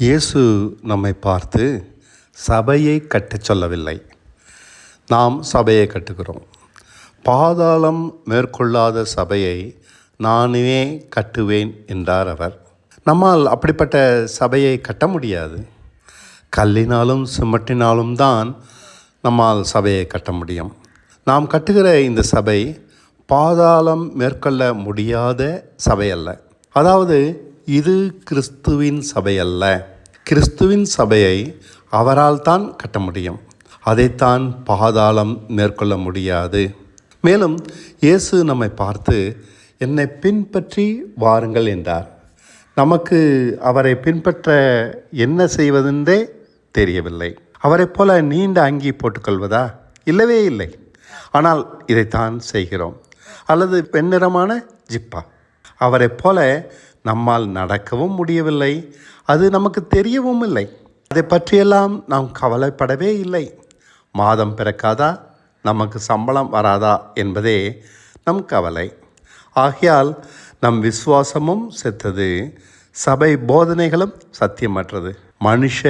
இயேசு நம்மை பார்த்து சபையை கட்டச் சொல்லவில்லை. நாம் சபையை கட்டுகிறோம். பாதாளம் மேற்கொள்ளாத சபையை நானே கட்டுவேன் என்றார் அவர். நம்மால் அப்படிப்பட்ட சபையை கட்ட முடியாது. கல்லினாலும் சிமெண்டினாலும் தான் நம்மால் சபையை கட்ட முடியும். நாம் கட்டுகிற இந்த சபை பாதாளம் மேற்கொள்ள முடியாத சபை அல்ல. அதாவது இது கிறிஸ்துவின் சபை அல்ல. கிறிஸ்துவின் சபையை அவரால் தான் கட்ட முடியும். அதைத்தான் பாதாளம் மேற்கொள்ள முடியாது. மேலும் இயேசு நம்மை பார்த்து என்னை பின்பற்றி வாருங்கள் என்றார். நமக்கு அவரை பின்பற்ற என்ன செய்வதென்றே தெரியவில்லை. அவரைப் போல நீண்ட அங்கி போட்டுக்கொள்வதா? இல்லவே இல்லை. ஆனால் இதைத்தான் செய்கிறோம். அல்லது வெண்ணிறமான ஜிப்பா. அவரைப் போல நம்மால் நடக்கவும் முடியவில்லை. அது நமக்கு தெரியவும் இல்லை. அதை பற்றியெல்லாம் நாம் கவலைப்படவே இல்லை. மாதம் பிறக்காதா, நமக்கு சம்பளம் வராதா என்பதே நம் கவலை. ஆகையால் நம் விசுவாசமும் செத்தது, சபை போதனைகளும் சத்தியமற்றது, மனுஷ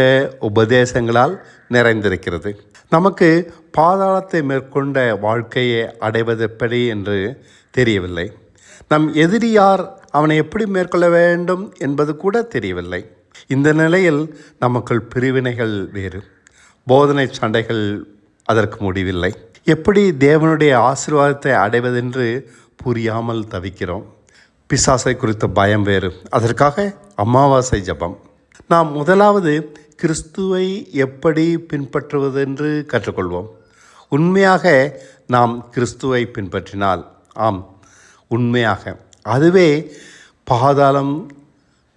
உபதேசங்களால் நிறைந்திருக்கிறது. நமக்கு பாதாளத்தை மேற்கொண்ட வாழ்க்கையை அடைவது எப்படி என்று தெரியவில்லை. நம் எதிரி யார், அவனை எப்படி மேற்கொள்ள வேண்டும் என்பது கூட தெரியவில்லை. இந்த நிலையில் நமக்குள் பிரிவினைகள் வேறு, போதனை சண்டைகள் அதற்கு முடிவில்லை. எப்படி தேவனுடைய ஆசீர்வாதத்தை அடைவதென்று புரியாமல் தவிக்கிறோம். பிசாசை குறித்த பயம் வேறு, அதற்காக அமாவாசை ஜபம். நாம் முதலாவது கிறிஸ்துவை எப்படி பின்பற்றுவதென்று கற்றுக்கொள்வோம். உண்மையாக நாம் கிறிஸ்துவை பின்பற்றினால், ஆம் உண்மையாக, அதுவே பாதாளம்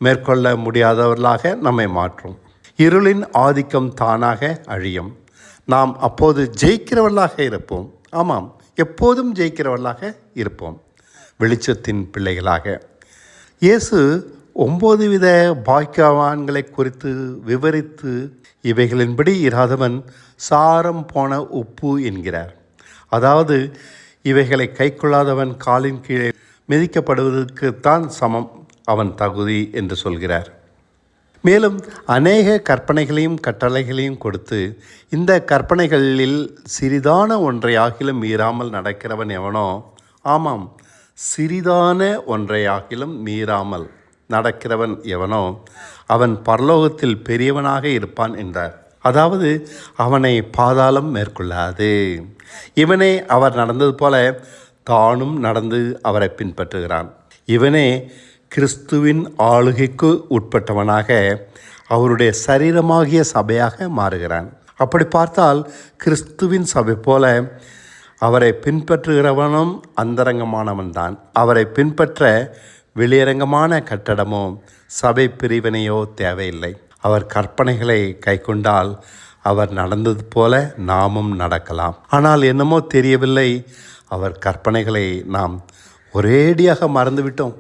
மேற்கொள்ள முடியாதவர்களாக நம்மை மாற்றும். இருளின் ஆதிக்கம் தானாக அழியும். நாம் அப்போது ஜெயிக்கிறவர்களாக இருப்போம். ஆமாம், எப்போதும் ஜெயிக்கிறவர்களாக இருப்போம், வெளிச்சத்தின் பிள்ளைகளாக. இயேசு 9 வித பாக்கியவான்களை குறித்து விவரித்து, இவைகளின்படி இராதவன் சாரம் போன உப்பு என்கிறார். அதாவது இவைகளை கைக்கொள்ளாதவன் காலின் கீழே மிதிக்கப்படுவதற்குத்தான் சமம் அவன் தகுதி என்று சொல்கிறார். மேலும் அநேக கற்பனைகளையும் கட்டளைகளையும் கொடுத்து, இந்த கற்பனைகளில் சிறிதான ஒன்றையாகிலும் மீறாமல் நடக்கிறவன் எவனோ, ஆமாம், சிறிதான ஒன்றையாகிலும் மீறாமல் நடக்கிறவன் எவனோ அவன் பரலோகத்தில் பெரியவனாக இருப்பான் என்றார். அதாவது அவனை பாதாளம் மேற்கொள்ளாது. இவனே அவர் நடந்தது போல தானும் நடந்து அவரை பின்பற்றுகிறான். இவனே கிறிஸ்துவின் ஆளுகைக்கு உட்பட்டவனாக அவருடைய சரீரமாகிய சபையாக மாறுகிறான். அப்படி பார்த்தால் கிறிஸ்துவின் சபை போல அவரை பின்பற்றுகிறவனும் அந்தரங்கமானவன் தான். அவரை பின்பற்ற வெளியரங்கமான கட்டடமோ சபை பிரிவினையோ தேவையில்லை. அவர் கற்பனைகளை கைக்கொண்டால் அவர் நடந்தது போல நாமும் நடக்கலாம். ஆனால் என்னமோ தெரியவில்லை, அவர் கற்பனைகளை நாம் ஒரேடியாக மறந்துவிட்டோம்.